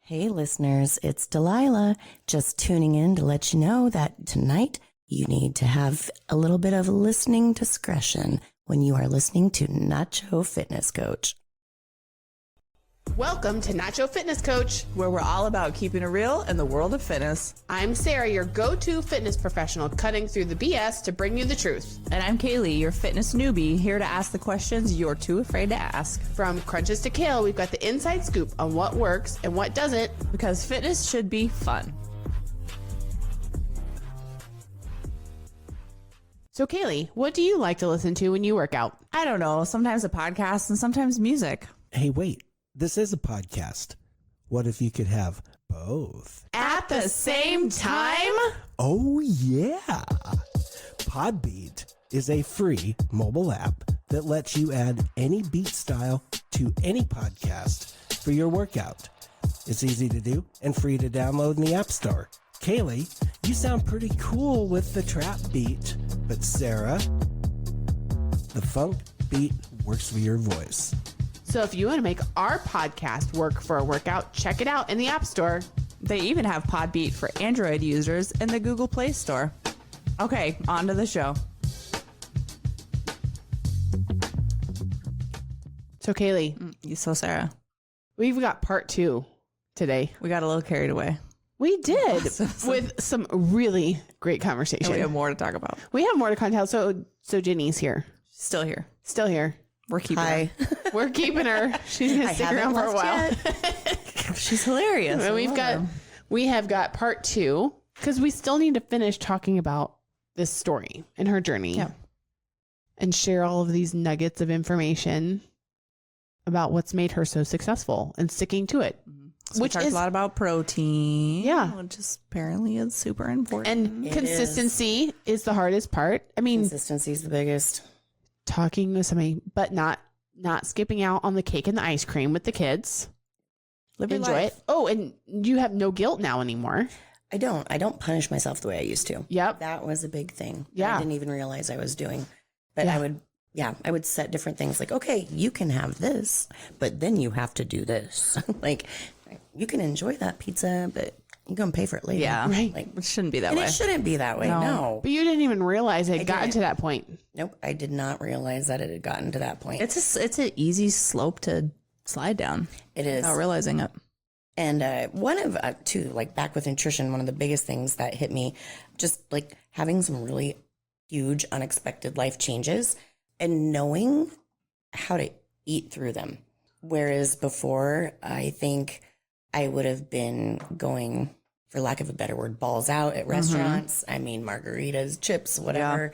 Hey listeners, it's Delilah, just tuning in to let you know that tonight you need to have a little bit of listening discretion when you are listening to Nacho Fitness Coach. Welcome to Nacho Fitness Coach, where we're all about keeping it real in the world of fitness. I'm Sarah, your go-to fitness professional, cutting through the BS to bring you the truth. And I'm Kaylee, your fitness newbie, here to ask the questions you're too afraid to ask. From crunches to kale, we've got the inside scoop on what works and what doesn't, because fitness should be fun. So Kaylee, what do you like to listen to when you work out? I don't know, sometimes a podcast and sometimes music. Hey, wait, this is a podcast. What if you could have both? At the same time? Oh, yeah. Podbeat is a free mobile app that lets you add any beat style to any podcast for your workout. It's easy to do and free to download in the App Store. Kaylee, you sound pretty cool with the trap beat, but Sarah, the funk beat works for your voice. So if you want to make our podcast work for a workout, check it out in the App Store. They even have Podbeat for Android users in the Google Play Store. Okay, on to the show. So Kaylee, So Sarah, we've got part 2 today. we got a little carried away. We did, Awesome. with some really great conversation. And we have more to talk about. We have more to content. So Ginny's here. Still here. Still here. We're keeping Hi. her. We're keeping her. She's going to stick around for a while. She's hilarious. And we have got part 2 because we still need to finish talking about this story and her journey. Yeah. And share all of these nuggets of information about what's made her so successful and sticking to it. So we talked a lot about protein. Yeah. Which is apparently is super important. And consistency is the hardest part. I mean, Consistency is the biggest. talking with somebody, but not skipping out on the cake and the ice cream with the kids. Live your Enjoy life. it. Oh, and you have no guilt now anymore. I don't punish myself the way I used to. Yep. That was a big thing. Yeah. I didn't even realize I was doing. But Yeah. I would set different things like, okay, you can have this, but then you have to do this. Like, you can enjoy that pizza, but you're going to pay for it later. Yeah. Right. Like, It shouldn't be that and way. it shouldn't be that way. No. But you didn't even realize it had gotten didn't. to that point. Nope. I did not realize that it had gotten to that point. It's an easy slope to slide down It is. without realizing it. And one of, too, like back with nutrition, one of the biggest things that hit me, just like having some really huge, unexpected life changes and knowing how to eat through them. Whereas before, I think I would have been going, for lack of a better word, balls out at restaurants. I mean, margaritas, chips, whatever.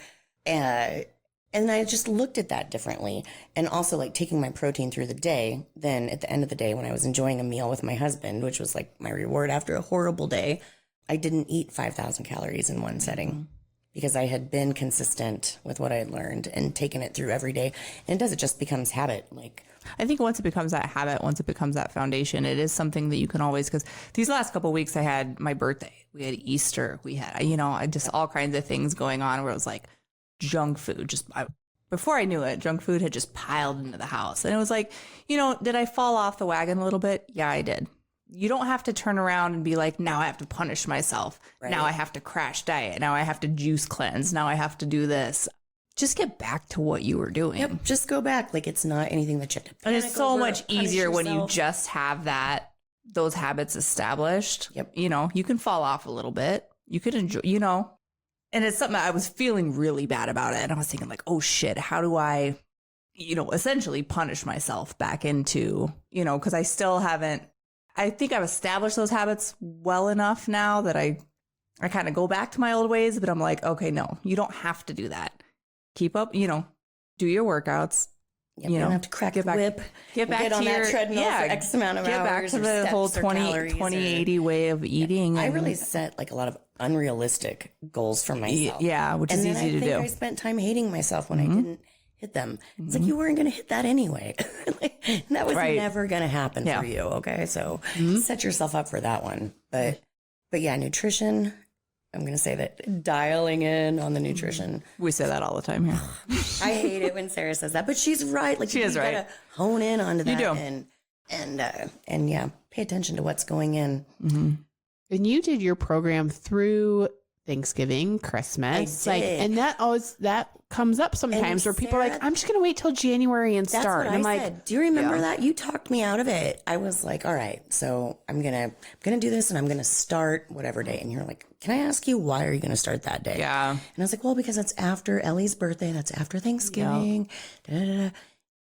And I just looked at that differently. And also like taking my protein through the day. Then at the end of the day, when I was enjoying a meal with my husband, which was like my reward after a horrible day, I didn't eat 5,000 calories in one setting because I had been consistent with what I had learned and taken it through every day. And it just becomes habit. Like, I think once it becomes that habit, once it becomes that foundation, it is something that you can always, because these last couple of weeks I had my birthday, we had Easter, we had, just all kinds of things going on where it was like junk food. Before I knew it, junk food had just piled into the house. And it was like, did I fall off the wagon a little bit? Yeah, I did. You don't have to turn around and be like, now I have to punish myself. Right. Now I have to crash diet. Now I have to juice cleanse. Now I have to do this. Just get back to what you were doing. yep, just go back. Like it's not anything that you have to And it's panic so over, much punish easier when you yourself. just have those habits established. Yep. You can fall off a little bit. You could enjoy, and it's something that I was feeling really bad about it. And I was thinking like, oh shit, how do I, essentially punish myself back into, because I still haven't, I think I've established those habits well enough now that I kind of go back to my old ways, but I'm like, okay, no, you don't have to do that. Keep up, do your workouts. Yep, you don't have to crack the whip. Get back get to on your, that treadmill for X amount of get hours. back to or the steps whole or 20-80 way of eating. I and- really set like a lot of unrealistic goals for myself. Yeah, which and is then easy I to think do. I spent time hating myself when I didn't hit them. It's like you weren't going to hit that anyway. Like, that was Right. never going to happen Yeah. for you. Okay, so set yourself up for that one. But yeah, nutrition. I'm going to say that dialing in on the nutrition. We say that all the time here. I hate it when Sarah says that, but she's right. Like She is you right. gotta hone in onto that. do. And yeah, pay attention to what's going in. Mm-hmm. And you did your program through Thanksgiving, Christmas, I did. and that comes up sometimes where people are like, Sarah, I'm just going to wait till January and That's start. what And I'm I like, said. Do you remember that? You talked me out of it. I was like, all right, so I'm gonna do this, and I'm gonna start whatever day. And you're like, can I ask you why are you gonna start that day? Yeah. And I was like, well, because that's after Ellie's birthday. That's after Thanksgiving. Da, da, da.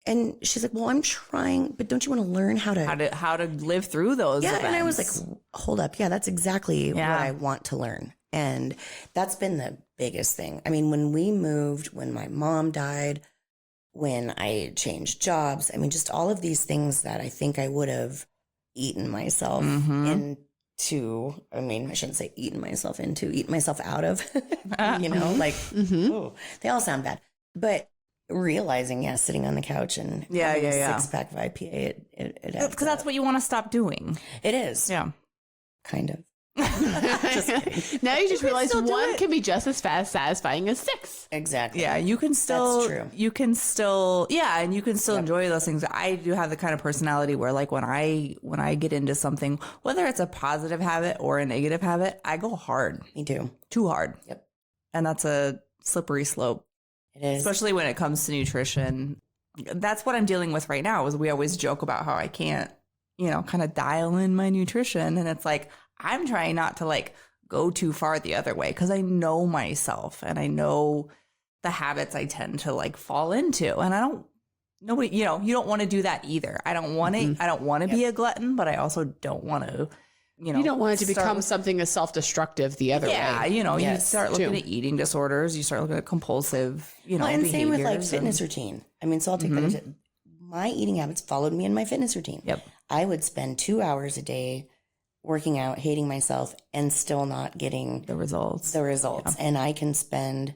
And she's like, well, I'm trying, but don't you want to learn how to live through those Yeah, events. and I was like, hold up. Yeah, that's exactly what I want to learn. And that's been the biggest thing. I mean, when we moved, when my mom died, when I changed jobs, I mean, just all of these things that I think I would have eaten myself into. I mean, I shouldn't say eaten myself out of, you know, like, oh, they all sound bad. But realizing, sitting on the couch and having a 6-pack of IPA, because that's what you want to stop doing. it is. Yeah. Kind of. now you just realize one can be just as fast satisfying as 6. Exactly. Yeah, you can still. That's true. You can still. Yeah, and you can still enjoy those things. I do have the kind of personality where, like, when I get into something, whether it's a positive habit or a negative habit, I go hard. Me too. Too hard. Yep. And that's a slippery slope, It is. especially when it comes to nutrition. That's what I'm dealing with right now. Is we always joke about how I can't, kind of dial in my nutrition, and it's like, I'm trying not to like go too far the other way because I know myself and I know the habits I tend to like fall into. And you don't want to do that either. I don't want to, I don't want to be a glutton, but I also don't want to, You don't want it to become something as self-destructive the other way. Yeah, you Yes, start looking too. at eating disorders. You start looking at compulsive, Well, and same with like behaviors fitness routine. I mean, so I'll take that as my eating habits followed me in my fitness routine. Yep. I would spend 2 hours a day working out, hating myself, and still not getting the results. And I can spend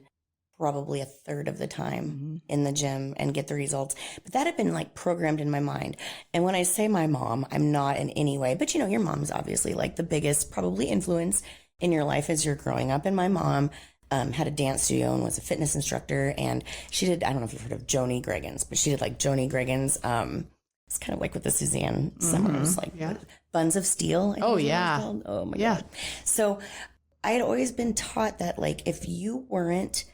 probably a third of the time in the gym and get the results. But that had been like programmed in my mind. And when I say my mom, I'm not in any way, but your mom's obviously like the biggest probably influence in your life as you're growing up. And my mom had a dance studio and was a fitness instructor. And she did, I don't know if you've heard of Joni Greggins, but she did like Joni Greggins. It's kind of like with the Suzanne Summers, like Buns of Steel. I think is what it's called. Oh my God. So I had always been taught that like, if you weren't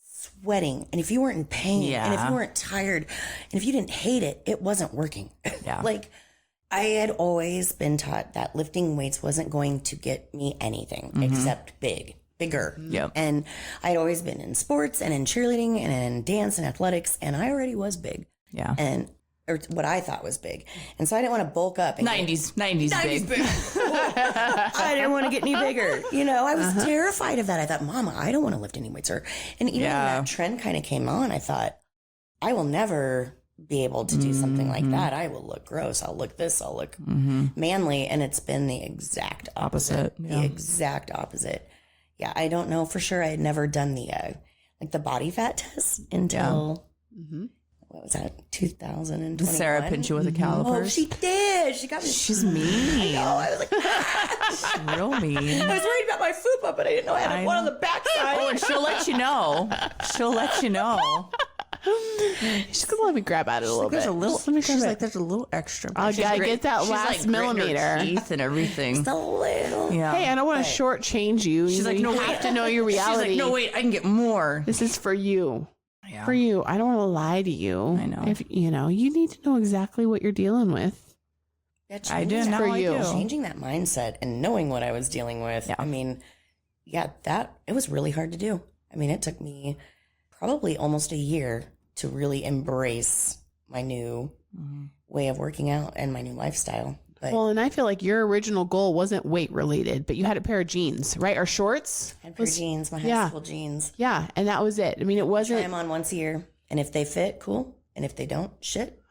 sweating and if you weren't in pain and if you weren't tired and if you didn't hate it, it wasn't working. Yeah. Like I had always been taught that lifting weights wasn't going to get me anything except bigger. Yep. And I'd always been in sports and in cheerleading and in dance and athletics, and I already was big. Yeah. Or what I thought was big. And so I didn't want to bulk up. And 90s big. I didn't want to get any bigger. I was terrified of that. I thought, Mama, I don't want to lift any weights. And when that trend kind of came on, I thought, I will never be able to do something like that. I will look gross. I'll look this. I'll look manly. And it's been the exact opposite. Yeah. The exact opposite. Yeah, I don't know for sure. I had never done the body fat test until... What was that? 2021. Did Sarah pinch you with a caliper? Oh, she did. She got me. She's mean. I know. I was like, She's real mean. I was worried about my fupa, but I didn't know I had one on the backside. Oh, and she'll let you know. She's going to let me grab at it a little bit. There's a little. Just let me grab She's it. like, there's a little extra. I gotta get that She's last like gritting her millimeter. teeth and everything. Just a little. Yeah. Hey, I don't want to shortchange you. She's like, you no, have wait. to know your reality. She's like, no, wait, I can get more. This is for you. Yeah. For you. I don't want to lie to you. I know. If you need to know exactly what you're dealing with. I do. Now for I you. do. Changing that mindset and knowing what I was dealing with. Yeah. I mean, it was really hard to do. I mean, it took me probably almost a year to really embrace my new way of working out and my new lifestyle. But Well, and I feel like your original goal wasn't weight related, but you had a pair of jeans, right? Or shorts? I had pair of jeans, my high school jeans. Yeah, and that was it. I mean, it Try wasn't. them on once a year. And if they fit, cool. And if they don't, shit.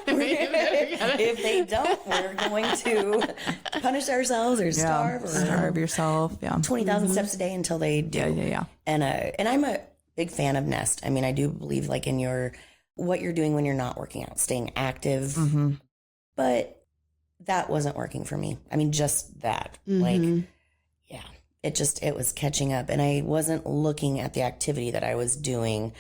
If they don't, we're going to punish ourselves or starve or starve yourself. Yeah. 20,000 steps a day until they do. Yeah. And I'm a big fan of Nest. I mean, I do believe like in what you're doing when you're not working out, staying active. But that wasn't working for me. I mean, just that. Like, yeah, it was catching up. And I wasn't looking at the activity that I was doing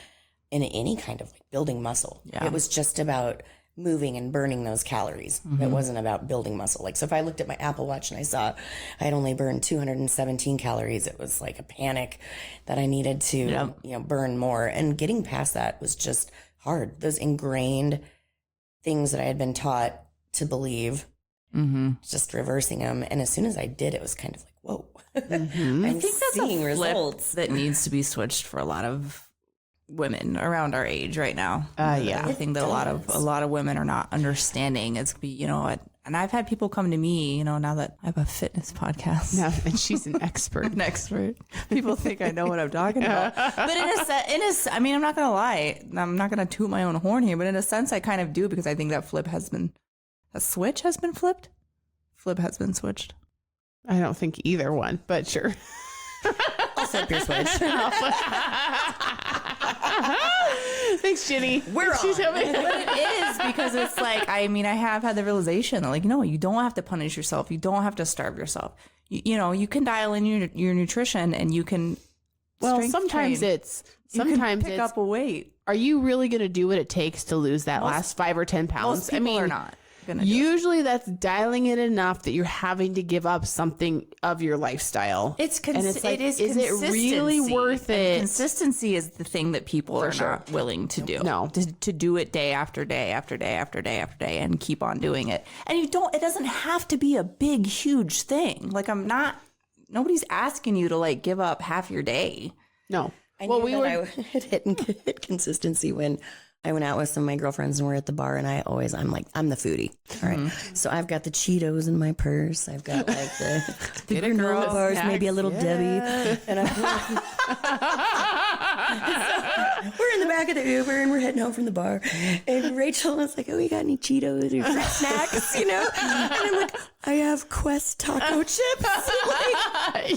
in any kind of like building muscle. Yeah. It was just about moving and burning those calories. It wasn't about building muscle. Like, so if I looked at my Apple Watch and I saw I had only burned 217 calories, it was like a panic that I needed to, you know, burn more. And getting past that was just hard. Those ingrained things that I had been taught to believe, just reversing them. And as soon as I did, it was kind of like, whoa, I'm I think that's seeing a flip results. that needs to be switched for a lot of women around our age right now. Yeah. I think that a lot of women are not understanding. It's you know, and I've had people come to me, you know, now that I have a fitness podcast. No, and she's an expert. An expert. People think I know what I'm talking about. But I mean, I'm not gonna lie. I'm not gonna toot my own horn here, but in a sense, I kind of do, because I think that switch has been flipped. Flip has been switched. I don't think either one, but sure. I'll flip your switch. Thanks, Ginny. We're She's on. helping. But it is, because it's like, I mean, I have had the realization that, like, no, you don't have to punish yourself. You don't have to starve yourself. You know, you can dial in your nutrition, and you can. Well, strength sometimes train. You can pick it's up a weight. are you really going to do what it takes to lose that last 5 or 10 pounds? Most people are not gonna do it. Usually that's dialing it enough that you're having to give up something of your lifestyle. It's and it's like, is it really consistency. worth And it? consistency is the thing that people are not willing to do. No. To do it day after day after day after day after day and keep on doing it. And it doesn't have to be a big, huge thing. Like, nobody's asking you to, like, give up half your day. No. I had hit consistency when I went out with some of my girlfriends and we're at the bar, and I'm the foodie. All right. So I've got the Cheetos in my purse. I've got like the granola bars, maybe a little Debbie. And we're in the back of the Uber and we're heading home from the bar. And Rachel was like, oh, you got any Cheetos or fruit snacks, you know? And I'm like, I have Quest taco chips.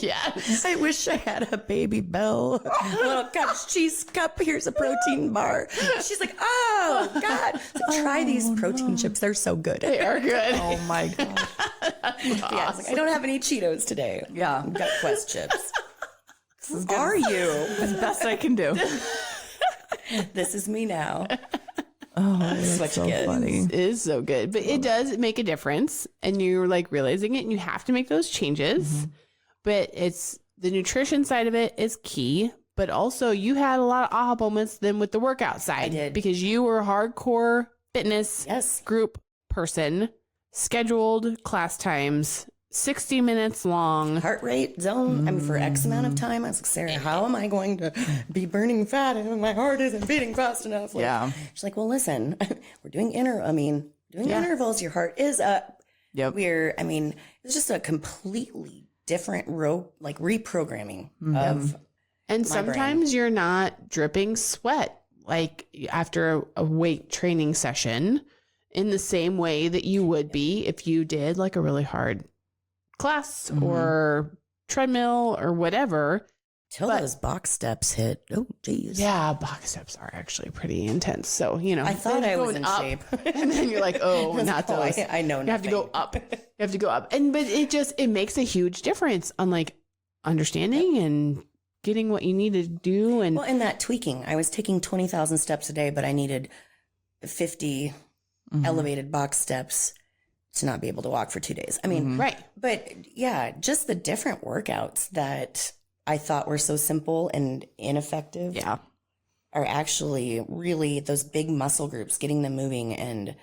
Yes. I wish I had a Baby Bell, a little cottage cheese cup. Here's a protein bar. She's like, oh, God. So try these protein chips. They're so good. They are good. Oh, my God. Yeah, I was like, I don't have any Cheetos today. Yeah. I've got Quest chips. Who are you? It's the best I can do. This is me now. Oh, This is what you get. funny. It is so good, but it does make a difference, and you're like realizing it, and you have to make those changes. But it's the nutrition side of it is key, but also you had a lot of aha moments then with the workout side. I did. Because you were a hardcore fitness Yes. group person, scheduled class times, 60 minutes long. Heart rate zone. I mean, for X amount of time. I was like, Sarah, how am I going to be burning fat and my heart isn't beating fast enough? Like, Yeah. She's like, well, listen, we're doing intervals. Your heart is up. Yep. It's just a completely different reprogramming of And sometimes you're not dripping sweat like after a weight training session in the same way that you would be if you did like a really hard class or treadmill or whatever. till those box steps hit. Oh, geez. Yeah, box steps are actually pretty intense. So, you know, I thought then I was going in up, shape. and then you're like, oh, not Oh, those. I know You have to go up. You have to go up. But it makes a huge difference on like understanding and getting what you need to do. And Well, in that tweaking, I was taking 20,000 steps a day, but I needed 50 elevated box steps to not be able to walk for 2 days. I mean, right. but yeah, just the different workouts that I thought were so simple and ineffective Yeah. are actually really those big muscle groups, getting them moving. And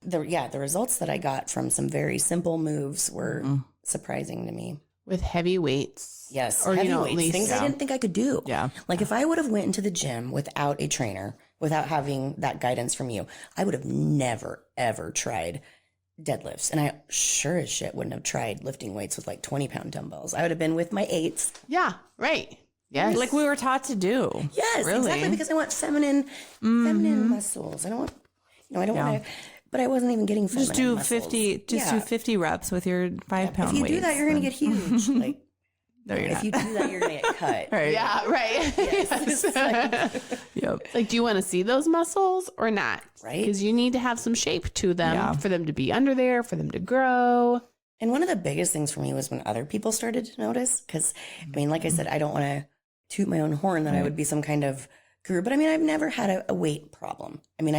the results that I got from some very simple moves were surprising to me. With heavy weights. Yes, Or, heavy at weights, least things I didn't think I could do. Yeah. Like if I would have went into the gym without a trainer, without having that guidance from you, I would have never, ever tried deadlifts. And I sure as shit wouldn't have tried lifting weights with like 20-pound dumbbells. I would have been with my 8s. Yeah, right. Yes. Like we were taught to do. Yes, Really? exactly. Because I want feminine muscles. I don't want, I don't want to, but I wasn't even getting feminine Just do muscles. 50. Just do 50 reps with your 5-pound If you weights. do that, you're going to get huge. Like, No, you're if not. you do that, you're going to get cut. Right. Yeah, right. Yes. It's like, Yep. Like, do you want to see those muscles or not? Right. Because you need to have some shape to them Yeah. for them to be under there, for them to grow. And one of the biggest things for me was when other people started to notice. Because, I mean, like I said, I don't want to toot my own horn that I would be some kind of grew. But I mean, I've never had a weight problem. I mean,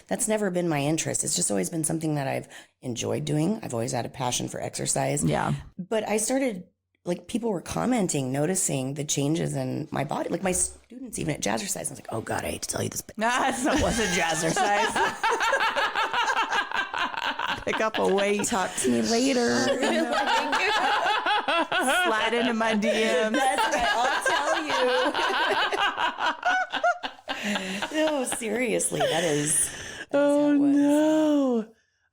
that's never been my interest. It's just always been something that I've enjoyed doing. I've always had a passion for exercise. Yeah. But I started, like, people were commenting, noticing the changes in my body. Like, my students, even at jazzercise, I was like, oh God, I hate to tell you this, but Nah, that wasn't jazzercise. Pick up a weight. talk to me later. Slide into my DMs. That's right, I'll tell you. No, seriously, that is Oh no.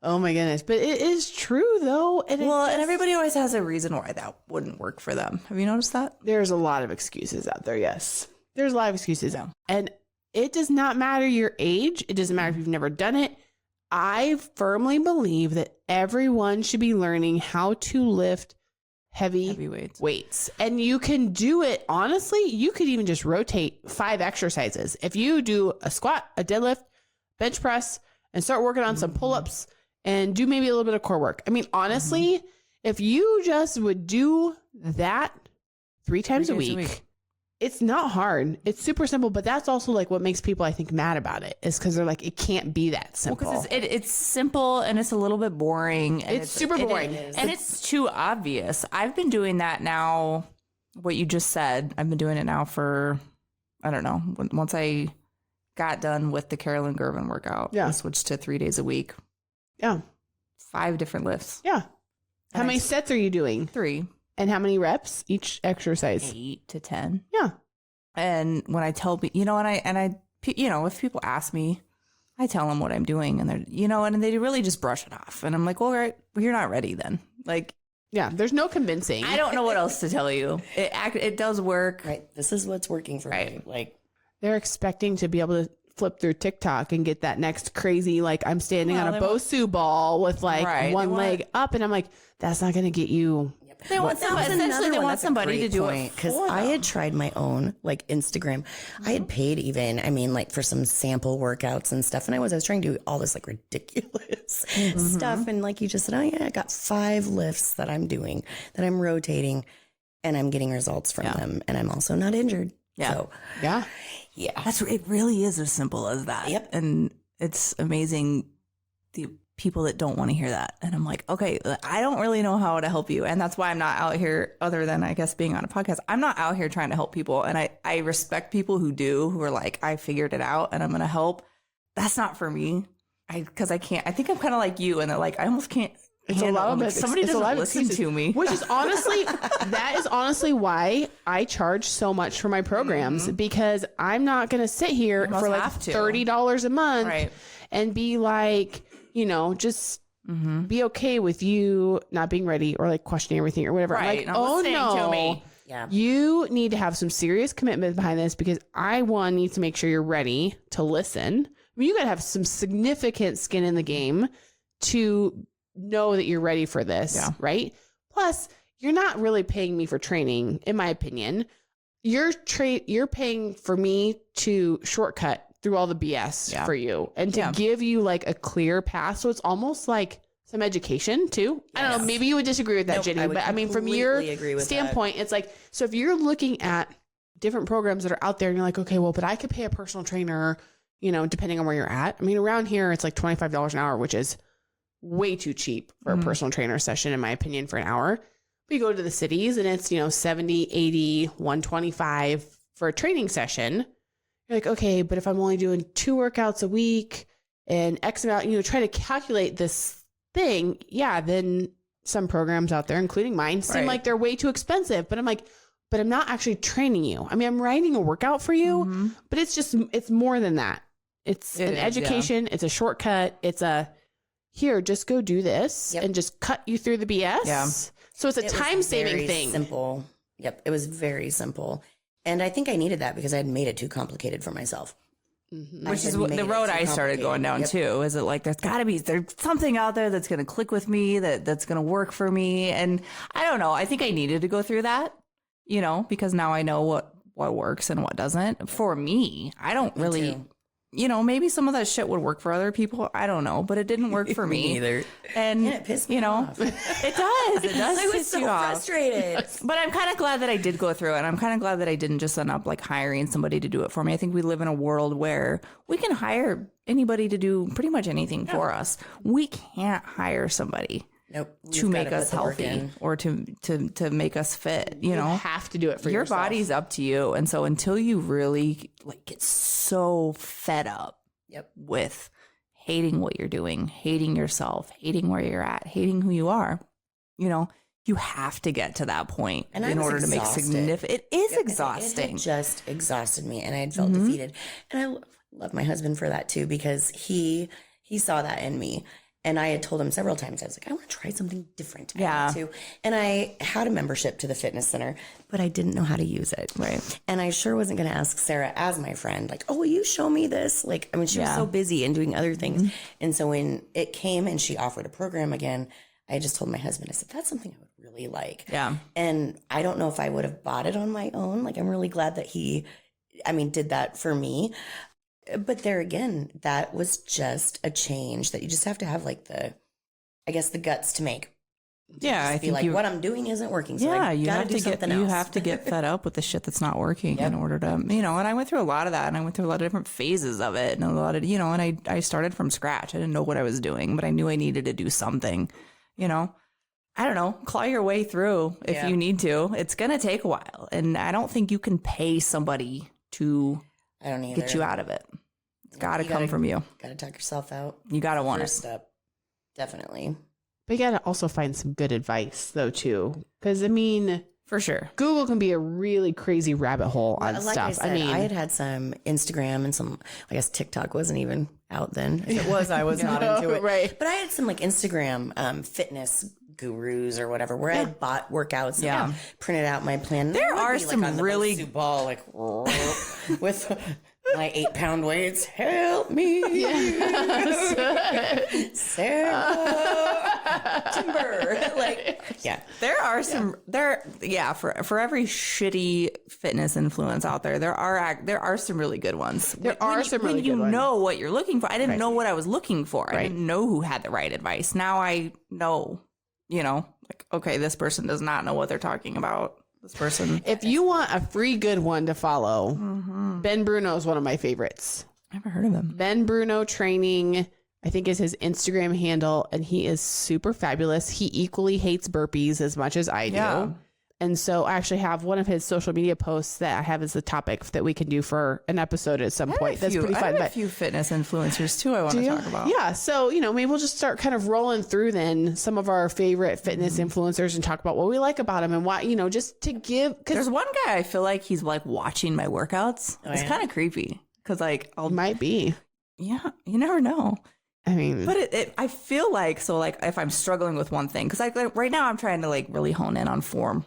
Oh my goodness. But it is true though. And And everybody always has a reason why that wouldn't work for them. Have you noticed that? there's a lot of excuses out there. Yes. There's a lot of excuses. And it does not matter your age. It doesn't matter if you've never done it. I firmly believe that everyone should be learning how to lift heavy weights. And you can do it. Honestly, you could even just rotate 5 exercises. If you do a squat, a deadlift, bench press, and start working on some pull-ups and do maybe a little bit of core work. I mean, honestly, if you just would do that 3 times a week, it's not hard. It's super simple, but that's also like what makes people, I think, mad about it is because they're like, it can't be that simple. Well, because it's simple and it's a little bit boring. And it's super boring. And it's too obvious. I've been doing that now, what you just said. I've been doing it now for, I don't know, once I got done with the Carolyn Gervin workout, I switched to 3 days a week. Yeah. 5 different lifts. Yeah. How many sets are you doing? 3. And how many reps each exercise? 8 to 10. Yeah. And when I tell people, if people ask me, I tell them what I'm doing and they're, and they really just brush it off. And I'm like, well, right, you're not ready then. Like, yeah, there's no convincing. I don't know what else to tell you. It does work. right. This is what's working for me. Like, They're expecting to be able to flip through TikTok and get that next crazy, like I'm standing on a Bosu ball with like one leg up. And I'm like, that's not going to get you. They want somebody to do it because I had tried my own like Instagram. I had paid even, I mean, like for some sample workouts and stuff. And I was trying to do all this like ridiculous stuff. And like you just said, oh yeah, I got 5 lifts that I'm doing, that I'm rotating, and I'm getting results from them. And I'm also not injured. Yeah. So, yeah. It really is as simple as that. Yep. And it's amazing the people that don't want to hear that. And I'm like, okay, I don't really know how to help you. And that's why I'm not out here, other than I guess being on a podcast, I'm not out here trying to help people. And I respect people who do, who are like, I figured it out and I'm going to help. That's not for me. Because I can't, I think I'm kind of like you. And they're like, I almost can't. It's a lot of somebody doesn't listen to me. Which is honestly, that is honestly why I charge so much for my programs, because I'm not going to sit here for like $30 a month and be like, just be okay with you not being ready or like questioning everything or whatever. Right. Like, oh no, you need to have some serious commitment behind this, because I need to make sure you're ready to listen. I mean, you got to have some significant skin in the game to know that you're ready for this, right? Plus, you're not really paying me for training, in my opinion. You're paying for me to shortcut through all the BS for you and to give you like a clear path. So it's almost like some education too. I don't know, maybe you would disagree with that, Ginny, but I mean, from your standpoint, it's like, so if you're looking at different programs that are out there and you're like, okay, well, but I could pay a personal trainer, depending on where you're at. I mean, around here, it's like $25 an hour, which is way too cheap for a personal trainer session, in my opinion, for an hour. But you go to the cities and it's, 70, 80, 125 for a training session. You're like, okay, but if I'm only doing 2 workouts a week and X amount, try to calculate this thing. Yeah. Then some programs out there, including mine, seem like they're way too expensive, but I'm like, but I'm not actually training you. I mean, I'm writing a workout for you, but it's more than that. It's an education. It's a shortcut. It's here, just go do this and just cut you through the BS. Yeah. So it's a time-saving thing. Simple. Yep. It was very simple. And I think I needed that because I had made it too complicated for myself. Which is the road I started going down too. Is it like, there's something out there that's going to click with me, that's going to work for me. And I don't know. I think I needed to go through that, because now I know what works and what doesn't. For me, I don't really you know, maybe some of that shit would work for other people. I don't know, but it didn't work for me. Neither. And it pissed me you know, off. it does. It does. I was piss so you off. frustrated. But I'm kind of glad that I did go through it. And I'm kind of glad that I didn't just end up like hiring somebody to do it for me. I think we live in a world where we can hire anybody to do pretty much anything for us. We can't hire somebody Nope. to We've make gotta us put the work healthy in. or to make us fit, you know. have to do it for Your yourself. body's up to you. And so until you really like get so fed up Yep. with hating what you're doing, hating yourself, hating where you're at, hating who you are, you know, you have to get to that point And I in was order to make exhausted. significant. It is It exhausting. had just exhausted me, and I had felt defeated. And I love my husband for that too, because he saw that in me. And I had told him several times, I was like, I want to try something different. Yeah. And I had a membership to the fitness center, but I didn't know how to use it. Right. And I sure wasn't going to ask Sarah as my friend, like, oh, will you show me this? Like, I mean, she was so busy and doing other things. And so when it came and she offered a program again, I just told my husband, I said, that's something I would really like. Yeah. And I don't know if I would have bought it on my own. Like, I'm really glad that he, did that for me. But there again, that was just a change that you just have to have like the guts to make. Yeah, I Just be think like, what I'm doing isn't working. So yeah, I you gotta have do to get something else. you have to get fed up with the shit that's not working in order to, you know. And I went through a lot of that, and I went through a lot of different phases of it, and a lot of, you know. And I started from scratch. I didn't know what I was doing, but I knew I needed to do something, you know. I don't know, claw your way through if you need to. It's gonna take a while, and I don't think you can pay somebody to I don't either. get you out of it. It's got to You come gotta- from you. Got to talk yourself out. You got to want First it. step, definitely. But you got to also find some good advice, though, too. Because, I mean, For sure. Google can be a really crazy rabbit hole on Like stuff. I said, I had some Instagram and some, I guess TikTok wasn't even out then. If it was, I was not into it. Right. But I had some like Instagram fitness gurus or whatever where I bought workouts and printed out my plan. There I would are be, like, some on the really- Bosu ball, like with my 8-pound weights. Help me. Sarah Timber. Like, yeah. There are some for every shitty fitness influence out there, there are some really good ones. There are some really when good you ones. know what you're looking for. I didn't know what I was looking for. I didn't know who had the right advice. Now I know, you know, like, okay, this person does not know what they're talking about. This person. If you want a free good one to follow, Ben Bruno is one of my favorites. Never heard of him. Ben Bruno Training, I think, is his Instagram handle, and he is super fabulous. He equally hates burpees as much as I do. Yeah. And so I actually have one of his social media posts that I have as a topic that we can do for an episode at some point. That's pretty I fun. have a But few fitness influencers too I want to talk about. yeah, so, you know, maybe we'll just start kind of rolling through then some of our favorite fitness influencers and talk about what we like about them and why, you know, just to give, because There's one guy I feel like he's like watching my workouts. It's yeah? kind of creepy because like it might be. yeah, you never know. I mean, But I feel like, so like if I'm struggling with one thing, because like right now I'm trying to like really hone in on form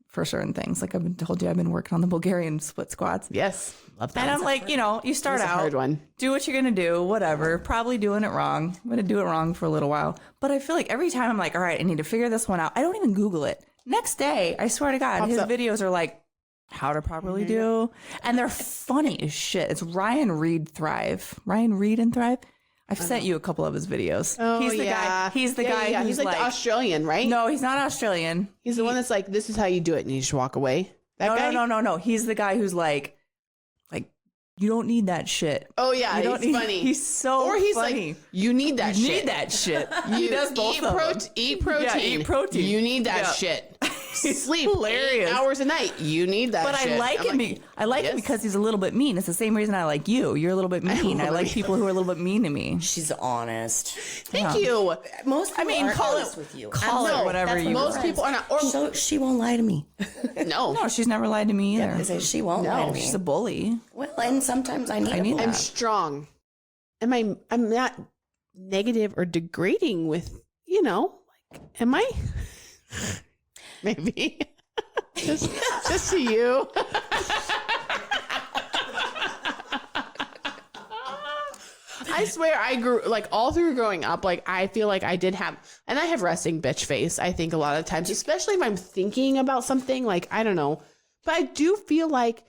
for certain things. Like I've told you, I've been working on the Bulgarian split squats. yes, love that. And I'm like, you know, you start It's a out, hard one. do what you're going to do, whatever, probably doing it wrong. I'm going to do it wrong for a little while. But I feel like every time I'm like, all right, I need to figure this one out. I don't even Google it. Next day, I swear to God, Pops his up. videos are like, how to properly do. And they're funny as shit. It's Ryan Reed and Thrive. I've sent you a couple of his videos. Oh, He's the yeah. guy. He's the guy who's He's like the Australian, right? no, he's not Australian. He's the one that's like, this is how you do it, and you just walk away. That guy? No. He's the guy who's like, you don't need that shit. Oh yeah, You don't he's need- funny. He's so or he's funny. like, you need that You shit. need that shit. You He does both eat of them. Eat protein. Yeah, eat protein. You need that Yeah. shit. He's Sleep hilarious. 8 hours a night. You need that But shit. I like I'm him. I like him yes. because he's a little bit mean. It's the same reason I like you. You're a little bit mean. I like people who are a little bit mean to me. She's honest. Thank you. Most people mean, aren't call honest it- with you. call I it know, whatever that's you what want. Most people are not. Or So she won't lie to me. no. No, she's never lied to me either. I say she won't lie to me. She's a bully. Well, and sometimes I need, need a that. I'm bully. strong. I'm not negative or degrading with, you know, like, am I? Maybe. just to you. I swear I grew, like, all through growing up, like, I feel like I did have, and I have resting bitch face, I think, a lot of times, especially if I'm thinking about something, like, I don't know. But I do feel like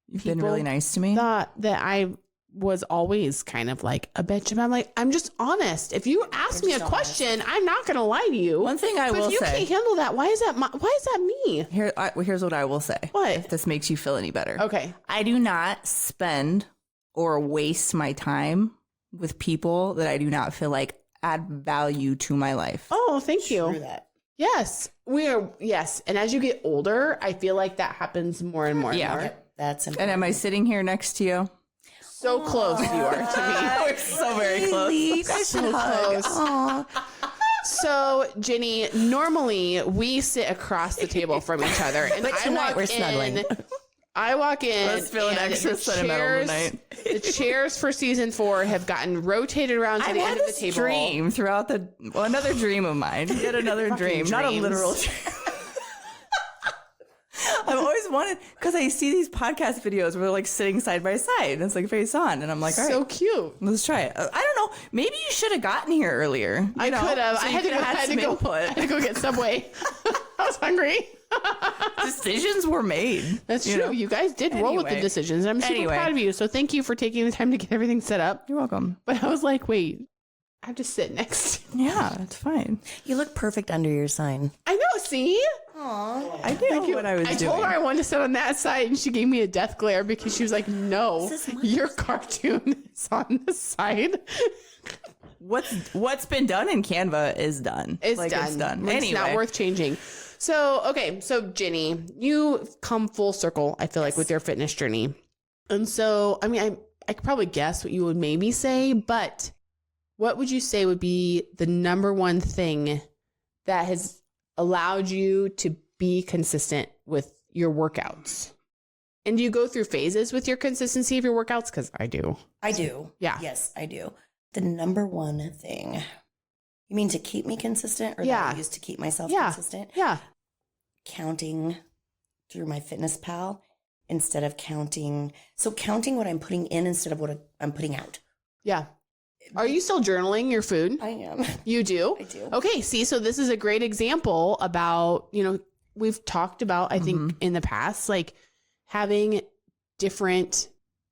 You've been people really nice to me. thought that I was always kind of like a bitch. And I'm like, I'm just honest. If you ask me a question, I'm not going to lie to you. One thing I but will if you say, can't handle that, why is that me? here's what I will say. What? If this makes you feel any better. Okay. I do not spend or waste my time with people that I do not feel like add value to my life. Oh, thank you. True that. Yes, yes. And as you get older, I feel like that happens more and more. Yeah. And more. Yep, that's important. And am I sitting here next to you? So close you are to We're so very close. You guys So should hug. close. Aw. me. So, Ginny, normally we sit across the table from each other, and But tonight we're snuggling. I walk in. Let's feel an and extra the sentimental chairs- tonight. The chairs for season 4 have gotten rotated around to I the had end of the this table. dream throughout another dream of mine. Yet another dream, not a dreams. literal dream. I've always wanted, because I see these podcast videos where they're like sitting side by side and it's like face on. And I'm like, all right, So cute. let's try it. I don't know. Maybe you should have gotten here earlier. I could have. So I you had to could go. have I had some to go. input. I had to go get Subway. I was hungry. Decisions were made. That's you true. know? You guys did roll with the Anyway. decisions. I'm super Anyway. proud of you. So thank you for taking the time to get everything set up. You're welcome. But I was like, wait, I have to sit next. Yeah, it's fine. You look perfect under your sign. I know. See, Aw. I knew what I was I doing. told her I wanted to sit on that side, and she gave me a death glare because she was like, "No, This is mine. your cartoon is on the side. What's been done in Canva is done. It's Like, done. It's done. It's Anyway, not worth changing." So, okay. So, Ginny, you come full circle, I feel like, with your fitness journey. And so, I mean, I could probably guess what you would maybe say, but what would you say would be the number one thing that has allowed you to be consistent with your workouts? And do you go through phases with your consistency of your workouts? Because I do. I do. Yeah. Yes, I do. The number one thing. You mean to keep me consistent or Yeah. that I used to keep myself Yeah. consistent? Yeah. Counting through my fitness pal instead of counting. So counting what I'm putting in instead of what I'm putting out. Yeah. Are you still journaling your food? I am. You do? I do. Okay, see, so this is a great example about, we've talked about, I think, in the past, like having different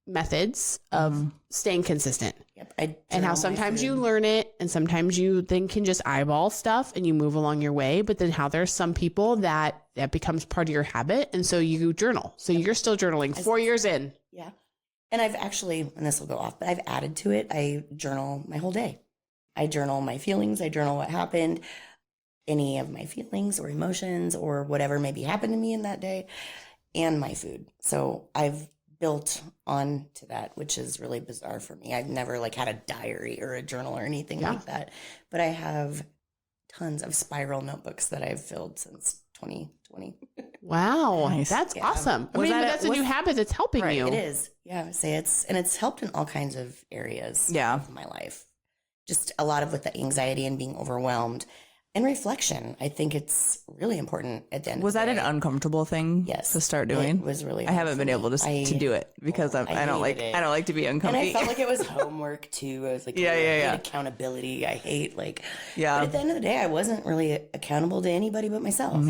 methods of staying consistent. Yep. And how sometimes you learn it and sometimes you then can just eyeball stuff and you move along your way. But then how there's some people that becomes part of your habit. And so you journal. So you're still journaling 4 years in. Yeah. And I've actually, and this will go off, but I've added to it. I journal my whole day. I journal my feelings. I journal what happened, any of my feelings or emotions or whatever maybe happened to me in that day, and my food. So I've built on to that, which is really bizarre for me. I've never like had a diary or a journal or anything like that, but I have tons of spiral notebooks that I've filled since 2020. Wow. Nice. That's Yeah. awesome. I Was mean, that but a- that's a new habit that's helping Right, you. It is. Yeah, I would say it's helped in all kinds of areas Yeah. of my life. Just a lot of with the anxiety and being overwhelmed and reflection. I think it's really important at the end Was of the that day. an uncomfortable thing Yes, to start It doing? was really I hard haven't for been me. able to do it because I don't like hated it. I don't like to be And uncomfortable. I felt like it was homework too. I was like, Yeah, I yeah, hate yeah. accountability. I hate Yeah. But at the end of the day, I wasn't really accountable to anybody but myself.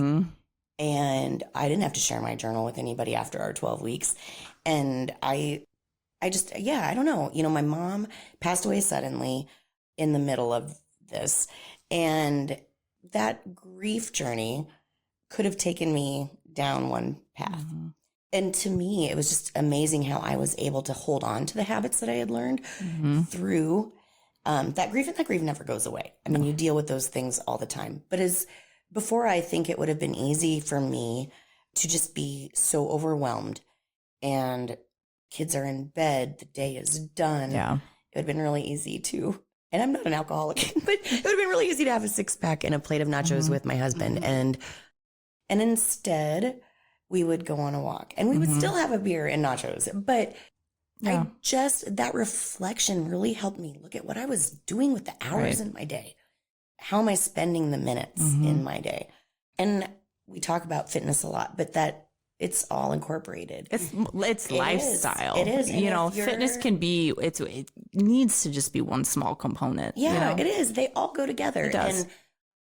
And I didn't have to share my journal with anybody after our 12 weeks. And I just, I don't know. My mom passed away suddenly in the middle of this. And that grief journey could have taken me down one path. And to me, it was just amazing how I was able to hold on to the habits that I had learned through that grief. And that grief never goes away. I mean, you deal with those things all the time. But before, I think it would have been easy for me to just be so overwhelmed and kids are in bed, the day is done. Yeah. It would have been really easy to, and I'm not an alcoholic, but it would have been really easy to have a 6-pack and a plate of nachos with my husband. And instead we would go on a walk and we would still have a beer and nachos, but Yeah. that reflection really helped me look at what I was doing with the hours in my day. How am I spending the minutes in my day? And we talk about fitness a lot, but that it's all incorporated. It's It lifestyle. is. It is. And if Fitness you're- can be it needs to just be one small component. Yeah, it is. They all go together. It does. And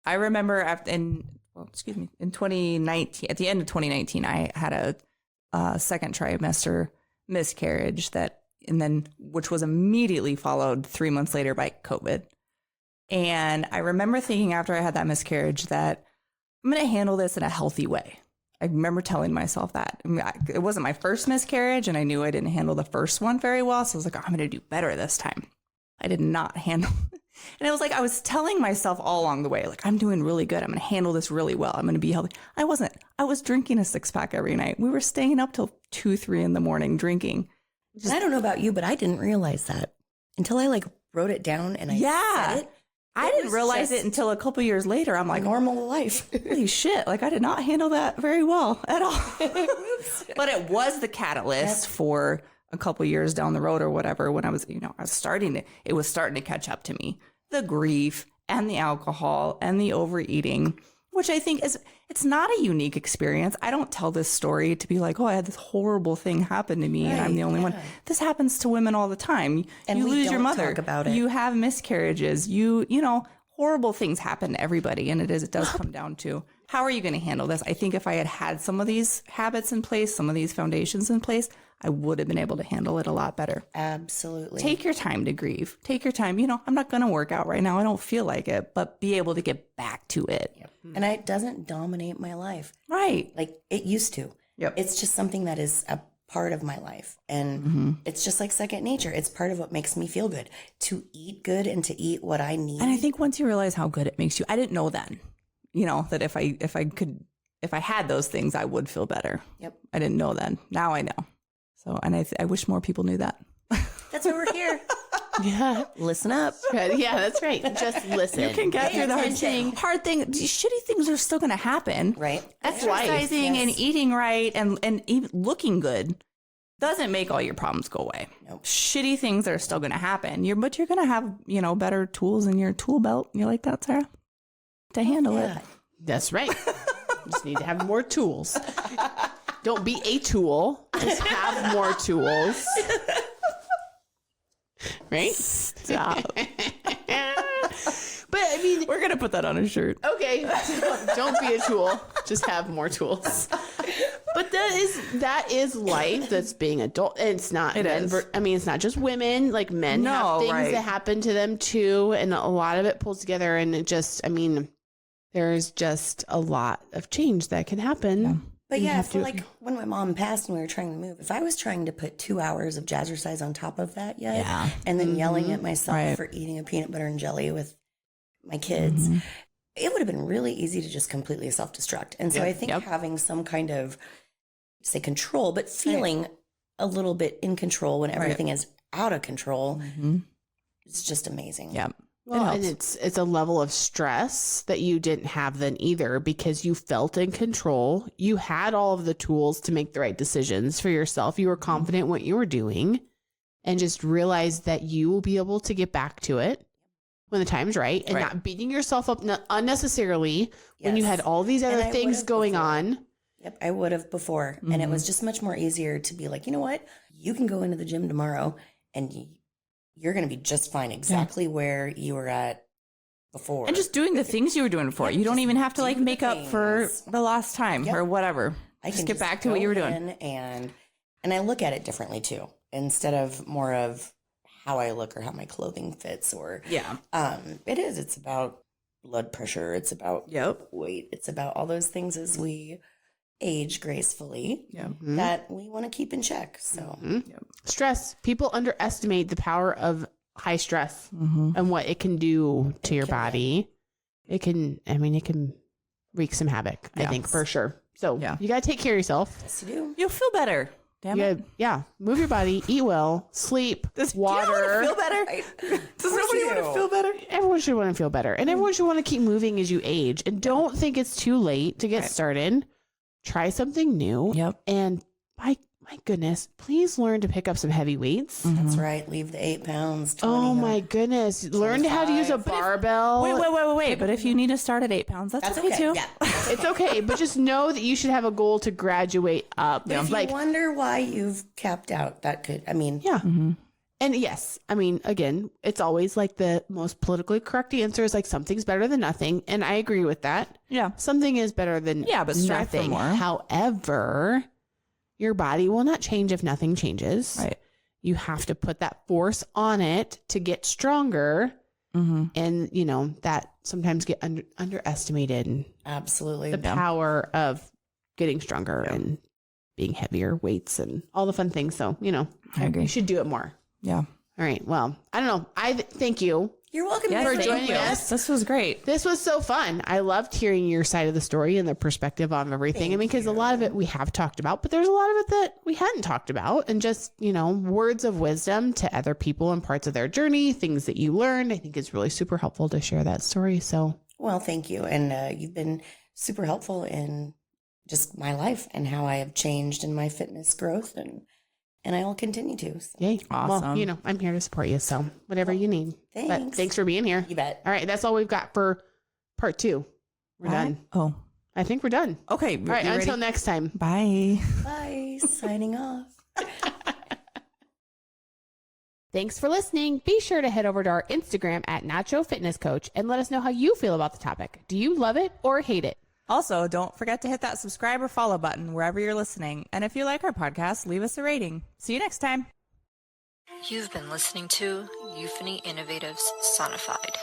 I remember in 2019, at the end of 2019, I had a second trimester miscarriage that and then which was immediately followed 3 months later by COVID. And I remember thinking after I had that miscarriage that I'm going to handle this in a healthy way. I remember telling myself that. I mean, it wasn't my first miscarriage, and I knew I didn't handle the first one very well. So I was like, oh, I'm going to do better this time. I did not handle and it was like I was telling myself all along the way, like, I'm doing really good. I'm going to handle this really well. I'm going to be healthy. I wasn't. I was drinking a 6-pack every night. We were staying up till 2, 3 in the morning drinking. And I don't know about you, but I didn't realize that until I like wrote it down and I said it. I didn't realize it until a couple years later. I'm like, normal life. holy shit. Like, I did not handle that very well at all. But it was the catalyst for a couple years down the road or whatever, when I was, it was starting to catch up to me. The grief and the alcohol and the overeating, which I think it's not a unique experience. I don't tell this story to be like, oh, I had this horrible thing happen to me and I'm the only one. This happens to women all the time. And you we lose don't your mother. talk about it. You have miscarriages. Horrible things happen to everybody. And it does come down to, how are you going to handle this? I think if I had some of these habits in place, some of these foundations in place, I would have been able to handle it a lot better. Absolutely. Take your time to grieve. Take your time. I'm not going to work out right now. I don't feel like it, but be able to get back to it. Yep. And it doesn't dominate my life. Right. Like it used to. Yep. It's just something that is a part of my life. And it's just like second nature. It's part of what makes me feel good, to eat good and to eat what I need. And I think once you realize how good it makes you, I didn't know then, that if I had those things, I would feel better. Yep. I didn't know then. Now I know. So, and I wish more people knew that. That's why we're here. Yeah. Listen up. Yeah, that's right. Just listen. You can get through the attention. hard thing. Shitty things are still going to happen. Right. That's life. Exercising and eating right and even looking good doesn't make all your problems go away. Nope. Shitty things are still going to happen. But you're going to have, better tools in your tool belt. You like that, Sarah? To handle it. That's right. Just need to have more tools. Don't be a tool. Just have more tools. Right? Stop. But I mean, We're going to put that on a shirt. okay, don't be a tool. Just have more tools. But that is life. That's being adult. And it's not. It is. It's not just women. Like men have things that happen to them too, and a lot of it pulls together. And it just, there's just a lot of change that can happen. Yeah. But yeah, I feel like when my mom passed and we were trying to move, if I was trying to put 2 hours of jazzercise on top of that and then yelling at myself for eating a peanut butter and jelly with my kids, it would have been really easy to just completely self-destruct. And so I think having some kind of, say, control, but feeling a little bit in control when everything is out of control is just amazing. Yeah. Well, and it's a level of stress that you didn't have then either, because you felt in control. You had all of the tools to make the right decisions for yourself. You were confident in what you were doing, and just realized that you will be able to get back to it when the time's right, and not beating yourself up unnecessarily when you had all these other things going on. Yep, I would have before. And it was just much more easier to be like, you know what? You can go into the gym tomorrow and you're going to be just fine exactly where you were at before. And just doing the things you were doing before. You don't even have to make up for the lost time or whatever. I just get back to what you were doing. And I look at it differently too, instead of more of how I look or how my clothing fits or it's about blood pressure. It's about weight. It's about all those things as we age gracefully that we want to keep in check. So Stress. People underestimate the power of high stress and what it can do to your body. It can wreak some havoc, I think, for sure. So you got to take care of yourself. yes, you do. You'll feel better. Damn it. Yeah. Move your body, eat well, sleep, water. Feel better? Does nobody want to feel better? Everyone should want to feel better. And everyone should want to keep moving as you age. And don't think it's too late to get started. Try something new. Yep. And my goodness, please learn to pick up some heavy weights. That's right. Leave the 8 pounds. 20, Oh my goodness. Learn how to use a barbell. Wait. But if you need to start at 8 pounds, that's okay too. Yeah. It's okay. But just know that you should have a goal to graduate up. But if you wonder why you've capped out, that could, Yeah. And yes, again, it's always like the most politically correct answer is like something's better than nothing. And I agree with that. Yeah. Something is better than but strive for nothing. more. However, your body will not change if nothing changes. Right. you have to put that force on it to get stronger. And, you know, that sometimes get underestimated, and Absolutely. the power of getting stronger and being heavier weights and all the fun things. So, you know, I agree. you should do it more. Yeah. All right. Well, I don't know. Thank you. You're welcome Yes, for thank joining you. us. This was great. This was so fun. I loved hearing your side of the story and the perspective on everything. I mean, because a lot of it we have talked about, but there's a lot of it that we hadn't talked about, and just, you know, words of wisdom to other people and parts of their journey, things that you learned. I think it's really super helpful to share that story. So, Well, thank you. And you've been super helpful in just my life and how I have changed in my fitness growth. And I will continue to. So. yay. Well, Awesome. you know, I'm here to support you. So whatever you need. But Thanks. thanks for being here. You bet. All right. That's all we've got for part 2. We're done. Oh, I think we're done. okay. All right. Until next time. Bye. Bye. Signing off. Thanks for listening. Be sure to head over to our Instagram at Nacho Fitness Coach and let us know how you feel about the topic. Do you love it or hate it? Also, don't forget to hit that subscribe or follow button wherever you're listening. And if you like our podcast, leave us a rating. See you next time. You've been listening to Euphony Innovatives Sonified.